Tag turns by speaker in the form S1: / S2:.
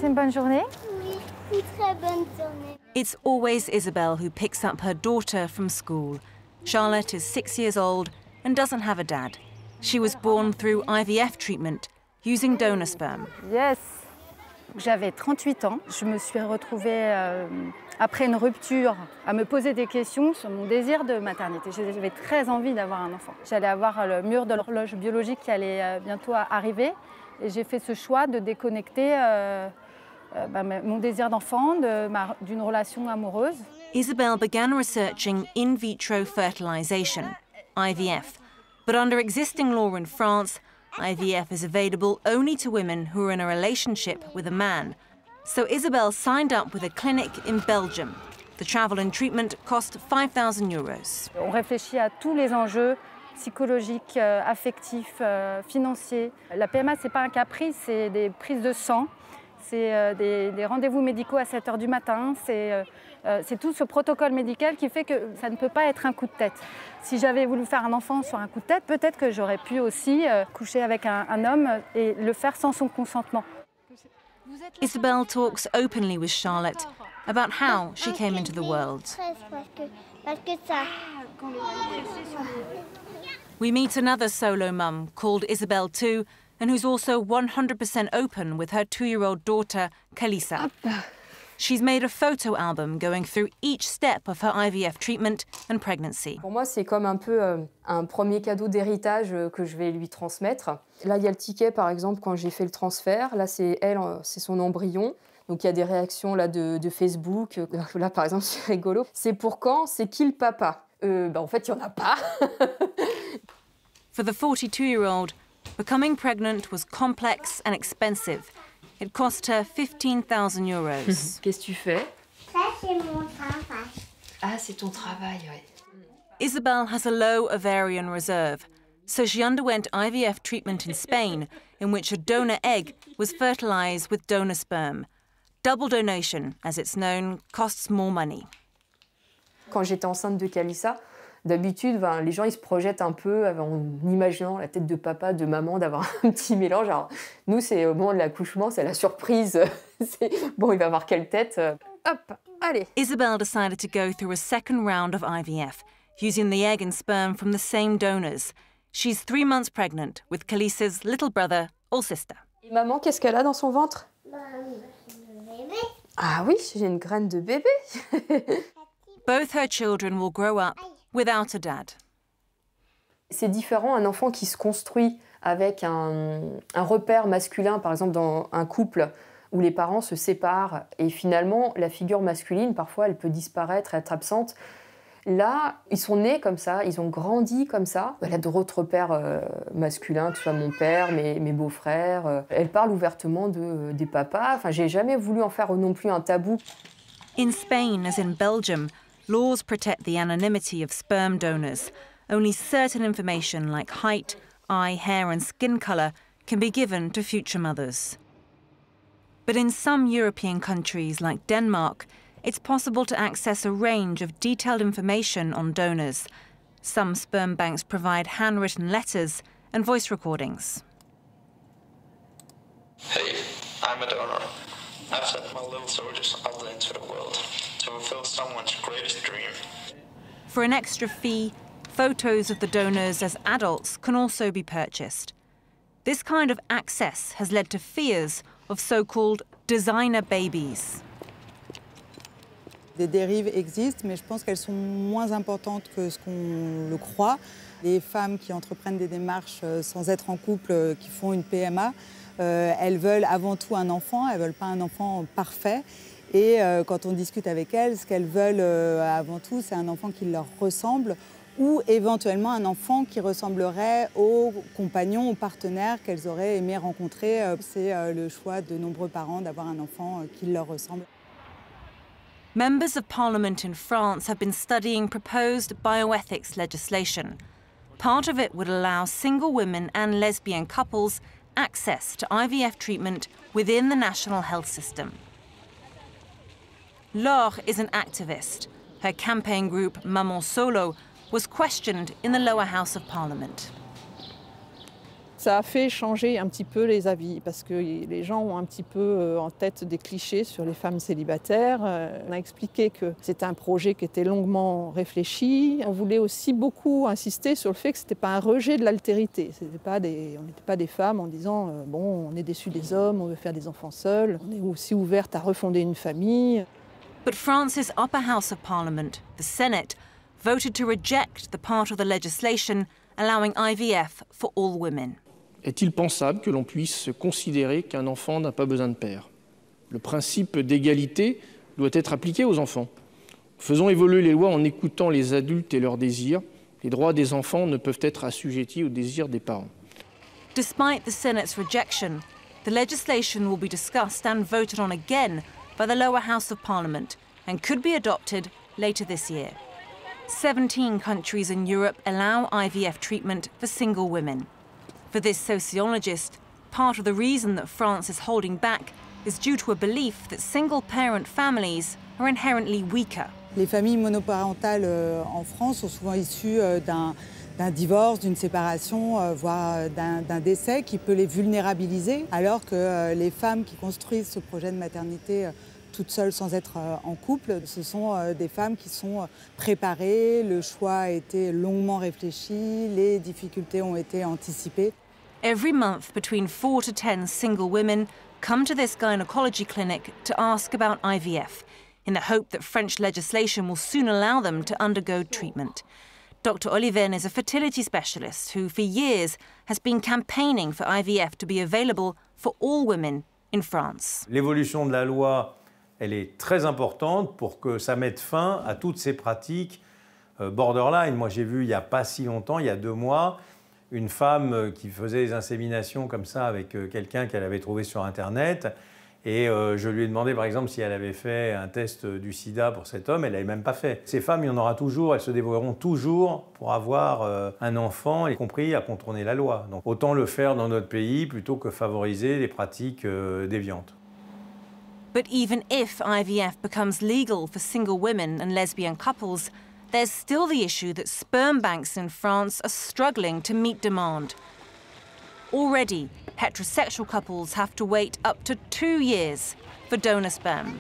S1: passé une bonne journée?
S2: Oui, une très bonne journée.
S3: It's always Isabel who picks up her daughter from school. Charlotte is 6 years old and doesn't have a dad. She was born through IVF treatment using donor sperm.
S1: Yes. J'avais 38 ans. Je me suis retrouvée, après une rupture, à me poser des questions sur mon désir de maternité. J'avais très envie d'avoir un enfant. J'allais avoir le mur de l'horloge biologique qui allait bientôt arriver. Et j'ai fait ce choix de déconnecter mon désir d'enfant d'une relation amoureuse.
S3: Isabel began researching in vitro fertilization, IVF. But under existing law in France, IVF is available only to women who are in a relationship with a man. So Isabel signed up with a clinic in Belgium. The travel and treatment cost €5,000.
S1: On réfléchit à tous les enjeux psychologiques, affectifs, financiers. La PMA, ce n'est pas un caprice, c'est des prises de sang, c'est des rendez-vous médicaux à 7 h du matin, c'est tout ce protocole médical qui fait que ça ne peut pas être un coup de tête. Si j'avais voulu faire un enfant sur un coup de tête, peut-être que j'aurais pu aussi coucher avec un homme et le faire sans son consentement.
S3: Isabel talks openly with Charlotte about how she came into the world.
S2: Parce que ça...
S3: We meet another solo mum called Isabel too, and who's also 100% open with her 2-year-old daughter, Kalisa. She's made a photo album going through each step of her IVF treatment and pregnancy.
S4: Pour moi, c'est comme un peu un premier cadeau d'héritage que je vais lui transmettre. Là, il y a le ticket, par exemple, quand j'ai fait le transfert. Là, c'est son embryon. Donc, il y a des réactions là, de Facebook. Là, par exemple, c'est rigolo. C'est pour quand? C'est qui le papa? En fait, il n'y en a pas.
S3: For the 42-year-old, becoming pregnant was complex and expensive. It cost her €15,000.
S4: Qu'est-ce que tu fais?
S2: Ça, c'est mon travail.
S4: Ah, c'est ton travail, oui.
S3: Isabel has a low ovarian reserve, so she underwent IVF treatment in Spain, in which a donor egg was fertilized with donor sperm. Double donation, as it's known, costs more money.
S4: Quand j'étais enceinte de Kalisa, d'habitude, les gens ils se projettent un peu en imaginant la tête de papa, de maman, d'avoir un petit mélange. Alors, nous, c'est au moment de l'accouchement, c'est la surprise. Bon, il va avoir quelle tête? Hop, allez.
S3: Isabel decided to go through a second round of IVF, using the egg and sperm from the same donors. She's 3 months pregnant with Kalisa's little brother or sister.
S4: Et maman, qu'est-ce qu'elle a dans son ventre?
S2: Bébé.
S4: Ah oui, j'ai une graine de bébé.
S3: Both her children will grow up without a dad.
S4: C'est différent, un enfant qui se construit avec un repère masculin, par exemple dans un couple où les parents se séparent et finalement la figure masculine, parfois, elle peut disparaître, être absente. Là, ils sont nés comme ça, ils ont grandi comme ça. Elle a d'autres repères masculins, que ce soit mon père, mes beaux-frères. Elle parle ouvertement des papas. Enfin, j'ai jamais voulu en faire non plus un tabou.
S3: In Spain, as in Belgium, laws protect the anonymity of sperm donors. Only certain information like height, eye, hair and skin colour can be given to future mothers. But in some European countries like Denmark, it's possible to access a range of detailed information on donors. Some sperm banks provide handwritten letters and voice recordings.
S5: Hey, I'm a donor. I've sent my little soldiers out into the world to fulfill someone's greatest dream.
S3: For an extra fee, photos of the donors as adults can also be purchased. This kind of access has led to fears of so-called designer babies.
S6: Des dérives existent, mais je pense qu'elles sont moins importantes que ce qu'on le croit. Les femmes qui entreprennent des démarches sans être en couple, qui font une PMA, elles veulent avant tout un enfant, elles ne veulent pas un enfant parfait. Et quand on discute avec elles, ce qu'elles veulent avant tout, c'est un enfant qui leur ressemble ou éventuellement un enfant qui ressemblerait au compagnon, au partenaire qu'elles auraient aimé rencontrer. C'est le choix de nombreux parents d'avoir un enfant qui leur ressemble.
S3: Members of Parliament in France have been studying proposed bioethics legislation. Part of it would allow single women and lesbian couples access to IVF treatment within the national health system. Laure is an activist. Her campaign group, Maman Solo, was questioned in the lower house of Parliament.
S7: Ça a fait changer un petit peu les avis parce que les gens ont un petit peu en tête des clichés sur les femmes célibataires. On a expliqué que c'était un projet qui était longuement réfléchi. On voulait aussi beaucoup insister sur le fait que ce n'était pas un rejet de l'altérité. On n'était pas des femmes en disant bon, on est déçus des hommes, on veut faire des enfants seuls. On est aussi ouverte à refonder une famille.
S3: But France's upper house of parliament, the Senate, voted to reject the part of the legislation allowing IVF for all women.
S8: Est-il pensable que l'on puisse considérer qu'un enfant n'a pas besoin de père? Le principe d'égalité doit être appliqué aux enfants. Faisons évoluer les lois en écoutant les adultes et leurs désirs. Les droits des enfants ne peuvent être assujettis aux désirs des parents.
S3: Despite the Senate's rejection, the legislation will be discussed and voted on again by the lower house of parliament and could be adopted later this year. 17 countries in Europe allow IVF treatment for single women. For this sociologist, part of the reason that France is holding back is due to a belief that single-parent families are inherently weaker.
S6: Les familles monoparentales en France sont souvent issues d'un divorce, d'une séparation, voire d'un décès qui peut les vulnérabiliser, alors que les femmes qui construisent ce projet de maternité toutes seules sans être en couple, ce sont des femmes qui sont préparées, le choix a été longuement réfléchi, les difficultés ont été anticipées.
S3: Every month, between 4 to 10 single women come to this gynecology clinic to ask about IVF, in the hope that French legislation will soon allow them to undergo treatment. Dr. Oliven is a fertility specialist who, for years, has been campaigning for IVF to be available for all women in France.
S9: L'évolution de la loi, elle est très importante pour que ça mette fin à toutes ces pratiques borderline. Moi, j'ai vu il n'y a pas si longtemps, il y a 2 mois, une femme qui faisait des inséminations comme ça avec quelqu'un qu'elle avait trouvé sur Internet. Et je lui ai demandé, par exemple, si elle avait fait un test du sida pour cet homme. Elle ne l'avait même pas fait. Ces femmes, il y en aura toujours, elles se débrouilleront toujours pour avoir un enfant, y compris à contourner la loi. Donc autant le faire dans notre pays plutôt que favoriser les pratiques déviantes.
S3: But even if IVF becomes legal for single women and lesbian couples, there's still the issue that sperm banks in France are struggling to meet demand. Already, heterosexual couples have to wait up to 2 years for donor sperm.